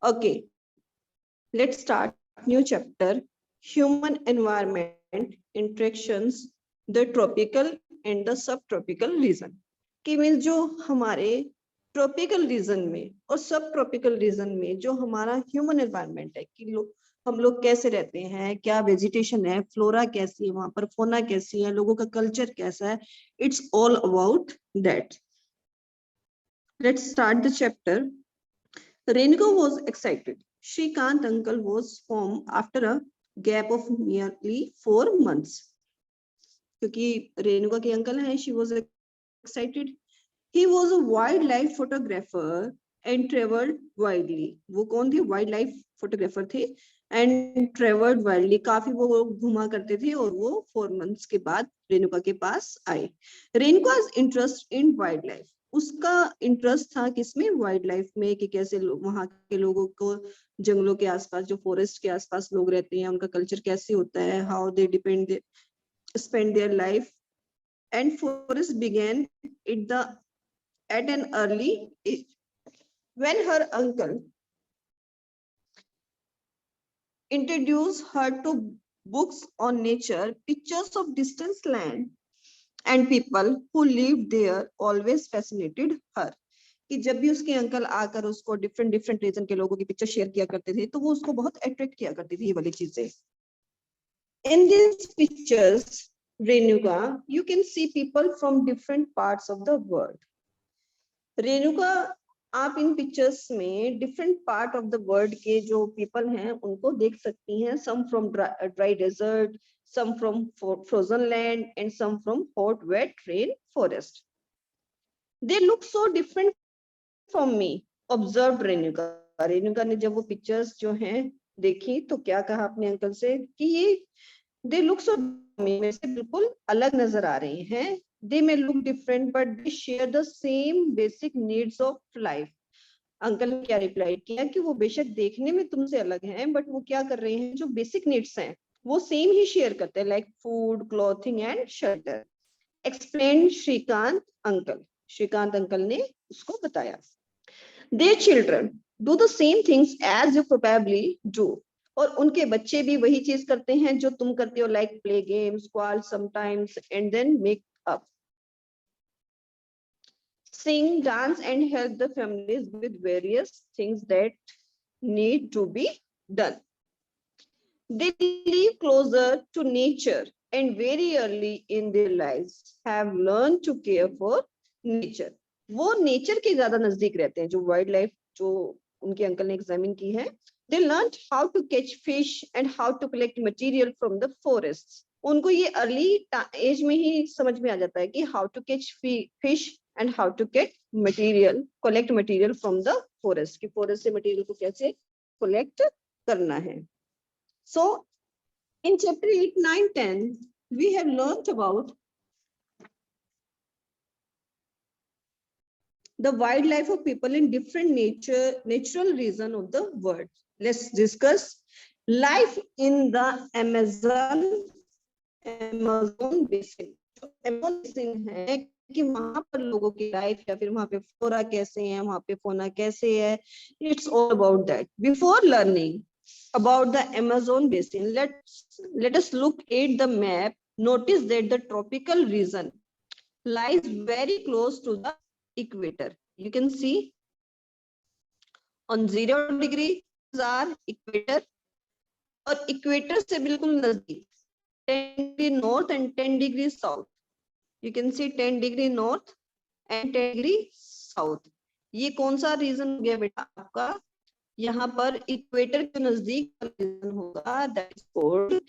Okay, let's start new chapter. Human environment interactions, the tropical and the subtropical region. कि mean जो हमारे tropical region में और सब ट्रॉपिकल रीजन में जो हमारा ह्यूमन एनवायरनमेंट है कि हम लोग कैसे रहते हैं, क्या वेजिटेशन है, फ्लोरा कैसी है वहां पर, फोना कैसी है, लोगों का कल्चर कैसा है, it's all about that. Let's start the chapter. Renuka was excited. Shrikant uncle was home after a gap of nearly 4 months. क्योंकि रेणुका के अंकल हैं, she was excited. He was a wildlife photographer and traveled widely. वो कौन थे? Wildlife photographer थे and traveled widely. काफी वो घुमा करते थे और वो 4 months के बाद रेणुका के पास आए. रेणुका's interest in wildlife. उसका इंटरेस्ट था किसमें? वाइल्ड लाइफ में, कि कैसे वहां के लोगों को जंगलों के आसपास, जो फॉरेस्ट के आसपास लोग रहते हैं, उनका कल्चर कैसे होता है, how they depend spend their life. And forest began at an early age when her uncle introduced her to books on nature. Pictures of distant land and people who lived there always fascinated her. कि जब भी उसके uncle आकर उसको different different reason के लोगों की picture share किया करते थे तो वो उसको बहुत अट्रैक्ट किया करती थी ये वाली चीजें. In these pictures, Renuka, you can see people from different parts of the world. Renuka, आप इन पिक्चर्स में different part of the world के जो पीपल हैं उनको देख सकती हैं. Some from dry desert, some from frozen land, and some from hot wet rain forest. They look so different from me, observed Renuka. Renuka ने जब वो पिक्चर्स जो हैं देखी तो क्या कहा अपने अंकल से कि ये they look so में से बिल्कुल अलग नजर आ रहे हैं. They may look different but they share the same basic needs of life. Uncle ने क्या रिप्लाई किया कि वो बेशक देखने में तुमसे अलग हैं बट वो क्या कर रहे हैं, जो बेसिक नीड्स हैं वो सेम ही शेयर करते हैं, like food, clothing and shelter. Explain Shrikant uncle. Shrikant uncle ने उसको बताया. Their children do the same things as you probably do. और उनके बच्चे भी वही चीज करते हैं जो तुम करते हो, like play games, quarrel sometimes and then make up, sing, dance and help the families with various things that need to be done. They live closer to nature and very early in their lives have learned to care for nature. वो nature के ज्यादा नजदीक रहते हैं. जो wild life जो उनके uncle ने एग्जामिन की है, they learned how to catch fish and how to collect material from the forests. उनको ये अर्ली एज में ही समझ में आ जाता है कि how to catch fish and how to get material, collect material from the forest. कि forest से material को कैसे collect करना है. So in chapter 8, 9, 10, we have learned about the wildlife of people in different natural region of the world. Let's discuss life in the Amazon basin. Amazon basin है कि वहां पर लोगों की लाइफ या फिर वहां पे फ्लोरा कैसे है, वहां पे फोना कैसे है. It's all about that. Before learning about the Amazon basin, let us look at the map. Notice that the tropical region lies very close to the equator. You can see on 0 degree are equator और equator से बिल्कुल नजदीक 10 degree north and 10 degree south. You can see 10 degree north and 10 degree south. ये कौन सा reason हो गया बेटा आपका? यहाँ पर इक्वेटर के नजदीक रीजन होगा, that is called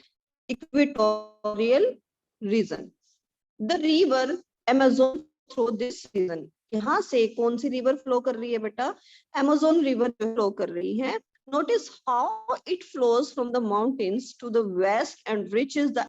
equatorial region. The river Amazon through this region. यहाँ से कौन सी रिवर फ्लो कर रही है बेटा? Amazon रिवर फ्लो कर रही है. Notice how it flows from the mountains to the west and reaches the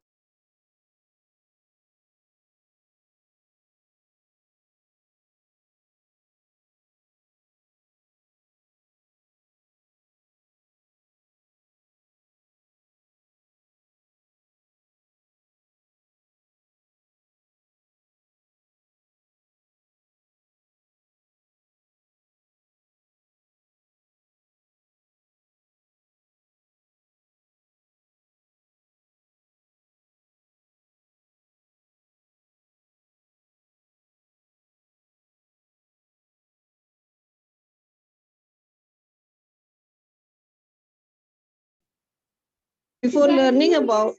Before learning about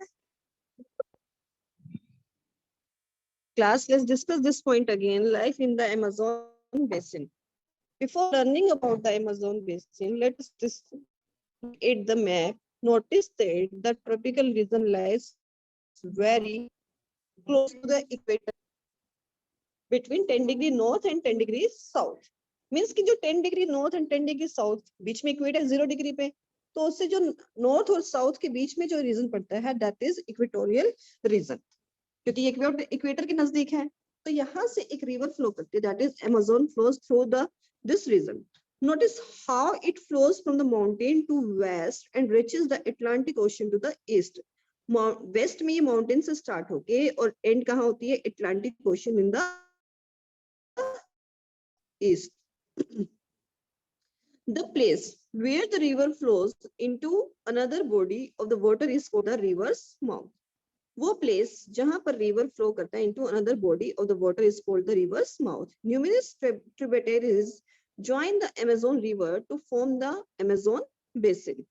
class, let's discuss this point again. Life in the Amazon basin. Before learning about the Amazon basin, let's look at the map. Notice that the tropical region lies very close to the equator, between 10 degree north and 10 degree south. Means कि जो 10 degree north and 10 degree south बीच में equator 0 degree पे, तो उससे जो north और south के बीच में जो रीजन पड़ता है दैट इज इक्वेटोरियल रीजन, क्योंकि ये इक्वेटर के नजदीक है। तो यहाँ से एक रिवर फ्लो करती है that is Amazon flows through the this region. Notice how it flows from the mountain to west and reaches the Atlantic ocean to the east. West में ये माउंटेन से स्टार्ट होके और एंड कहाँ होती है, Atlantic ocean in the east. The place where the river flows into another body of the water is called the river's mouth. वो place जहां पर river flow करता है into another body of the water is called the river's mouth. Numerous tributaries join the Amazon River to form the Amazon basin.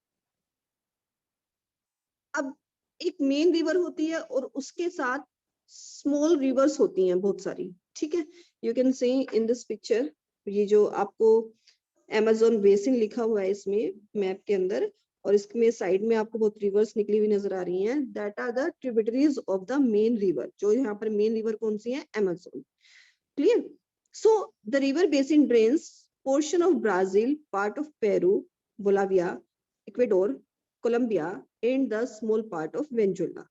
अब एक main river होती है और उसके साथ स्मॉल रिवर्स होती हैं बहुत सारी, ठीक है। You can see in this picture, ये जो आपको अमेज़न बेसिन लिखा हुआ है इसमें मैप के अंदर, और इसमें साइड में आपको बहुत रिवर्स निकली हुई नजर आ रही हैं, that are the tributaries of the main river. जो यहाँ पर मेन रिवर कौन सी है, Amazon. Clear? So the river basin drains portion of Brazil, part of Peru, Bolivia, Ecuador, Colombia and the small part of Venezuela.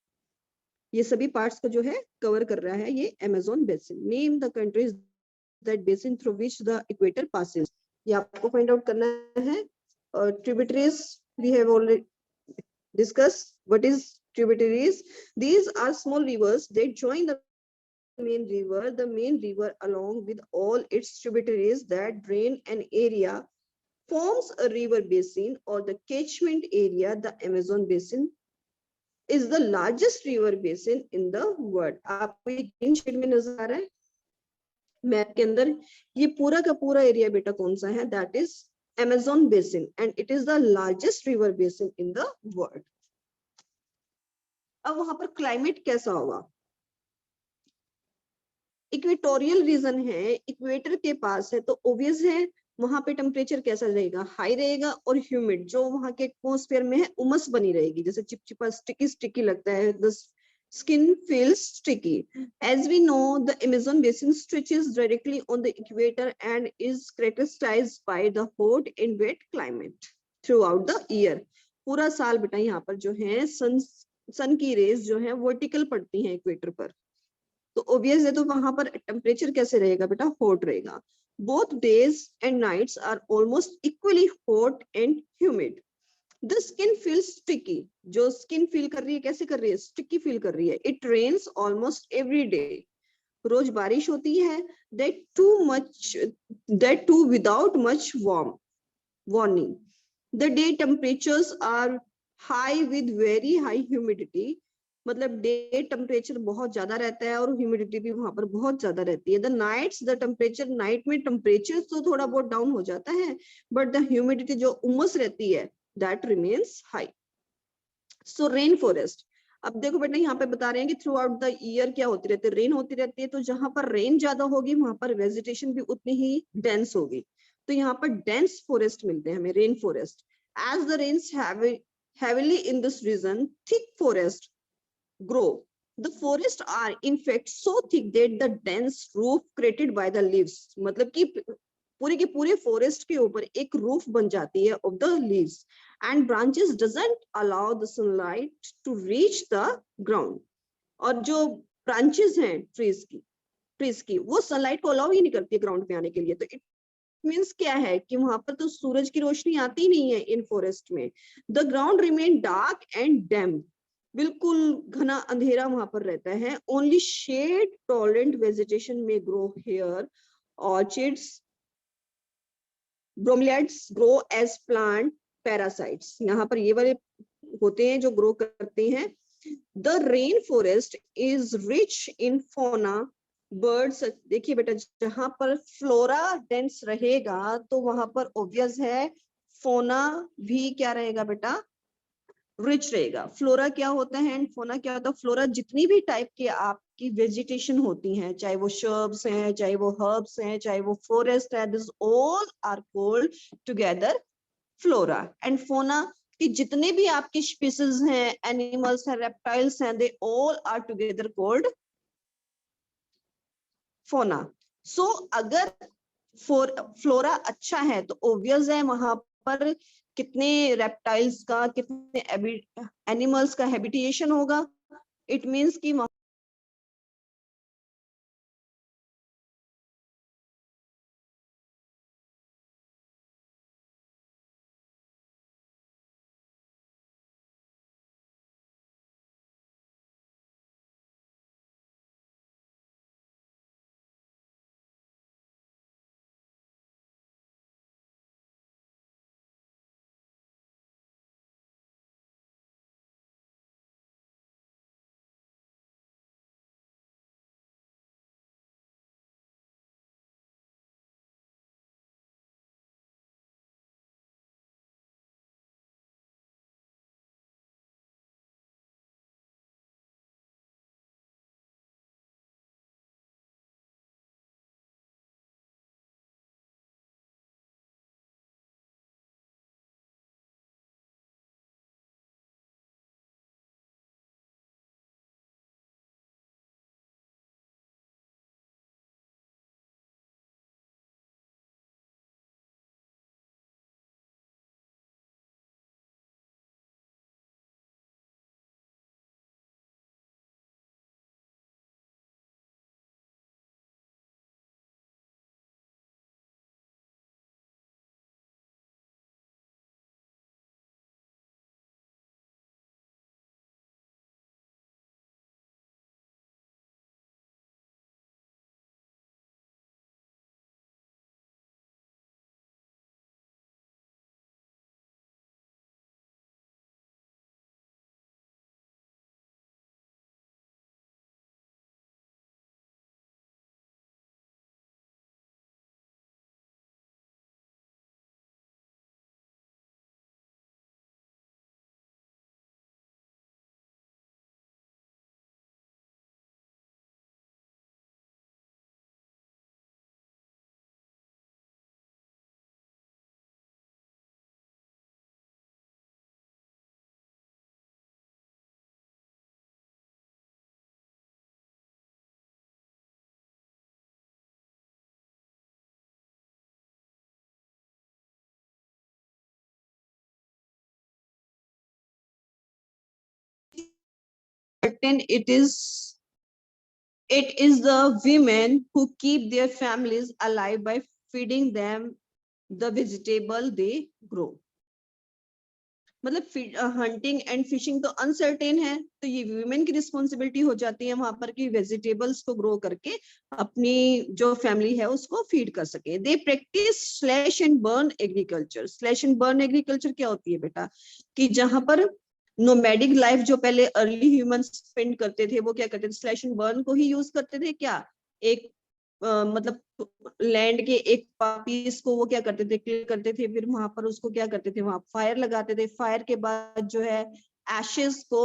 ये सभी parts को जो है कवर कर रहा है ये Amazon basin. Name the countries that basin through which the equator passes. ये आपको फाइंड आउट करना है। Tributaries we have already discussed what is tributaries. These are small rivers that join the main river. The main river along with all its tributaries that drain an area forms a river basin or the catchment area. The Amazon basin is the largest river basin in the world. आपको ये green shade में नजर आ रहा है map के अंदर, ये पूरा का पूरा एरिया बेटा कौन सा है, that is Amazon basin and it is the largest river basin in the world. अब वहां पर क्लाइमेट कैसा होगा, इक्वेटोरियल रीजन है, इक्वेटर के पास है, तो ऑब्वियस है वहां पे टेम्परेचर कैसा रहेगा, हाई रहेगा, और ह्यूमिड जो वहां के एटमॉस्फेयर में है उमस बनी रहेगी, जैसे चिपचिपा स्टिकी स्टिकी लगता है, the skin feels sticky. As we know the Amazon basin stretches directly on the equator and is characterized by the hot and wet climate throughout the year. पूरा साल बेटा यहाँ पर जो है सन की रेज जो है वर्टिकल पड़ती है इक्वेटर पर, तो ऑब्वियस है तो वहां पर टेम्परेचर कैसे रहेगा बेटा, हॉट रहेगा। Both days and nights are almost equally hot and humid. The skin feels sticky, जो स्किन फील कर रही है कैसे कर रही है, स्टिकी फील कर रही है। It rains almost every day, रोज बारिश होती है, that too without much warning. The day temperatures are high with very high humidity, मतलब डे टेम्परेचर बहुत ज्यादा रहता है और ह्यूमिडिटी भी वहां पर बहुत ज्यादा रहती है। The nights the temperature, night में टेम्परेचर तो थोड़ा बहुत डाउन हो जाता है बट द ह्यूमिडिटी जो उमस रहती है that remains high. So rain forest, अब देखो बेटा यहाँ पे बता रहे हैं कि थ्रू आउट द ईयर क्या होती रहती है, रेन होती रहती है, तो जहां पर रेन ज्यादा होगी वहां पर वेजिटेशन भी उतनी ही डेंस होगी, तो यहाँ पर डेंस फॉरेस्ट मिलते हैं हमें, rain forest. As the rains heavily in this region, thick forest grow. The forests are in fact so thick that the dense roof created by the leaves, मतलब कि पूरे के पूरे फॉरेस्ट के ऊपर एक रूफ बन जाती है of the leaves and branches doesn't allow the sunlight to reach the ground. और जो ब्रांचेस हैं ट्रीज की वो सनलाइट को अलाउ ही नहीं करती है ग्राउंड पे आने के लिए, तो इट मीन्स क्या है कि वहां पर तो सूरज की रोशनी आती नहीं है इन फॉरेस्ट में। The ground remain dark and damp, बिल्कुल घना अंधेरा वहां पर रहता है। ओनली शेड टॉलरेंट वेजिटेशन में grow here, orchids bromeliads grow as plant parasites, यहाँ पर ये वाले होते हैं जो ग्रो करते हैं। The rain forest is rich in fauna birds, देखिए बेटा जहां पर फ्लोरा डेंस रहेगा तो वहां पर ऑब्वियस है फोना भी क्या रहेगा बेटा, रिच रहेगा। फ्लोरा क्या होता है एंड फोना क्या होता है? फ्लोरा जितनी भी टाइप की आपकी वेजिटेशन होती हैं, चाहे वो शर्ब्स हैं, चाहे वो हर्ब्स हैं, चाहे वो फॉरेस्ट है, this all are called together flora. And fauna कि जितने भी आपके स्पीसीज हैं, एनिमल्स हैं, रेप्टाइल्स हैं, they all are together called fauna. So अगर फ्लोरा अच्छा है तो ऑब्वियस है वहां पर कितने रेप्टाइल्स का, कितने एनिमल्स का हैबिटेशन होगा। इट मीन्स कि certain it is the women who keep their families alive by feeding them the vegetable they grow। मतलब हंटिंग एंड फिशिंग तो अनसर्टेन है, तो ये वुमेन की रिस्पॉन्सिबिलिटी हो जाती है वहां पर कि वेजिटेबल्स को ग्रो करके अपनी जो फैमिली है उसको फीड कर सके। They practice slash and burn agriculture. Slash and burn agriculture क्या होती है बेटा? कि जहां पर नोमैडिक लाइफ जो पहले अर्ली ह्यूमन स्पेंड करते थे, वो क्या करते थे? स्लैश एंड बर्न को ही यूज करते थे। क्या एक मतलब लैंड के एक पीस को वो क्या करते थे? क्लियर करते थे, फिर वहां पर उसको क्या करते थे? वहां फायर लगाते थे। फायर के बाद जो है एशेस को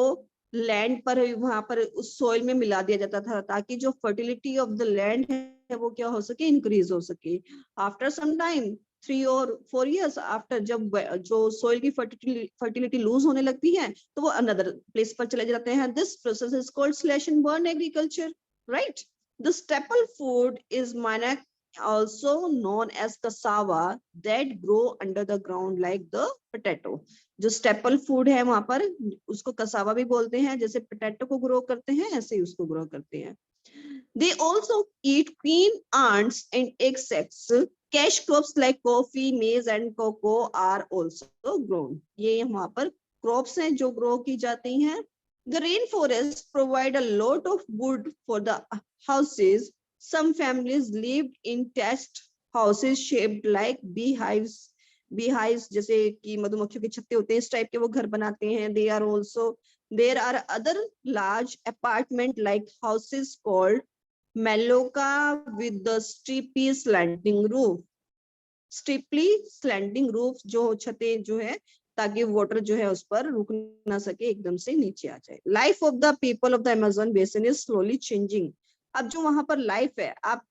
लैंड पर वहां पर उस सॉइल में मिला दिया जाता था, ताकि जो फर्टिलिटी ऑफ द लैंड है वो क्या हो सके? इंक्रीज हो सके। आफ्टर सम टाइम 3 और 4 years आफ्टर, जब जो सॉइल की फर्टिलिटी लूज होने लगती है तो वो अनदर प्लेस पर चले जाते हैं। This process is called slash and burn agriculture, right? The staple food is manioc, also known as cassava, that grow under the ground like the potato। जो staple food है वहां पर उसको कसावा भी बोलते हैं, जैसे पोटैटो को ग्रो करते हैं ऐसे ही उसको ग्रो करते हैं। They also eat queen ants and insects। Cash crops like coffee, maize and cocoa are also grown। ये वहां पर crops हैं जो grow की जाती हैं। The rainforests provide a lot of wood for the houses। Some families lived in thatched houses shaped like beehives। beehives जैसे कि मधुमक्खियों के छत्ते होते हैं, इस टाइप के वो घर बनाते हैं। They are also there are other large apartment like houses called maloka with the steeply slanting roof। Steeply slanting roof जो छतें जो है ताकि वाटर जो है उस पर रुक ना सके, एकदम से नीचे आ जाए। Life of the people of the Amazon basin is slowly changing. अब जो वहां पर लाइफ है, आप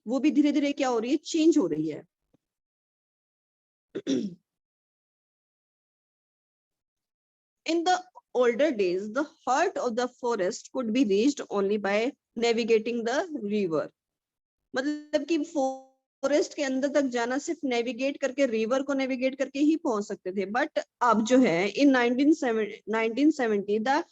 वो भी धीरे धीरे क्या हो रही है, चेंज हो रही है। In the older days, the heart of the forest could be reached only by navigating the river. मतलब कि फॉरेस्ट के अंदर तक जाना सिर्फ नेविगेट करके, रिवर को नेविगेट करके ही पहुंच सकते थे। बट अब जो है इन 1970 the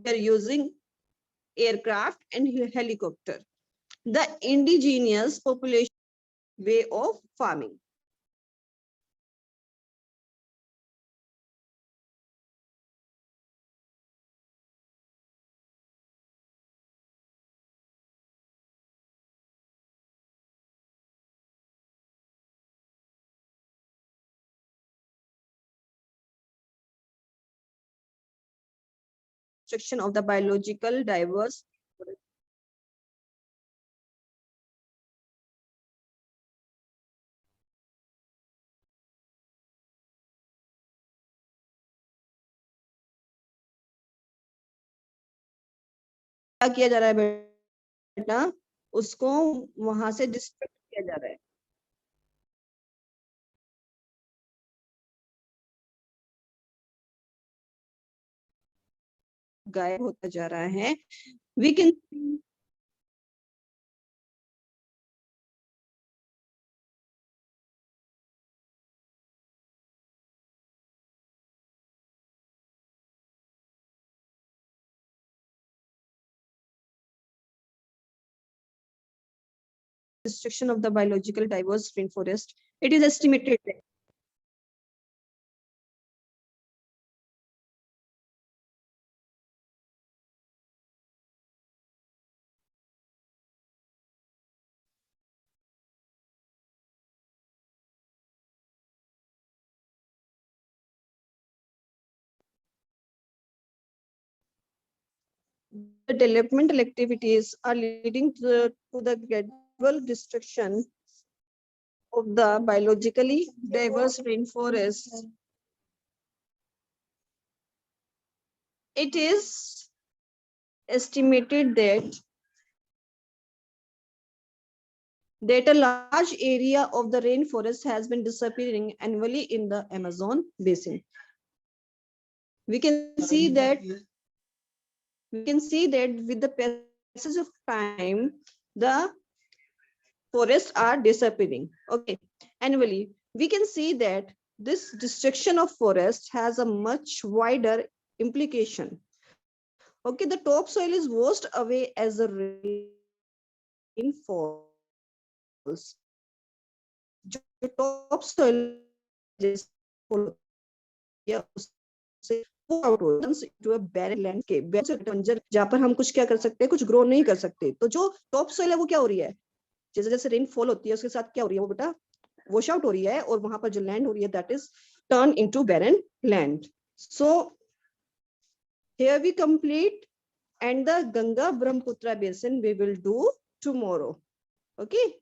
they are using aircraft and helicopter, the indigenous population way of farming. Destruction of the biological diverse क्या किया जा रहा है बेटा, उसको वहां से डिस्ट्रक्ट किया जा रहा है। गायब होता जा रहा है। We can destruction of the biological diverse rainforest. It is estimated that the developmental activities are leading to the gradual destruction of the biologically diverse rainforest. It is estimated that a large area of the rainforest has been disappearing annually in the Amazon basin. We can see that with the passage of time, the forests are disappearing. Okay, annually, we can see that this destruction of forest has a much wider implication. Okay, the topsoil is washed away as the rain falls. जो topsoil बंजर, जहाँ पर हम कुछ क्या कर सकते हैं, कुछ ग्रो नहीं कर सकते। तो जो टॉप सोइल है वो क्या हो रही है, जैसे जैसे रेनफॉल होती है उसके साथ क्या हो रही है, वो बेटा वॉश आउट हो रही है, और वहां पर जो लैंड हो रही है that is turn into barren land. So here we complete, and the Ganga Brahmaputra basin we will do tomorrow. Okay.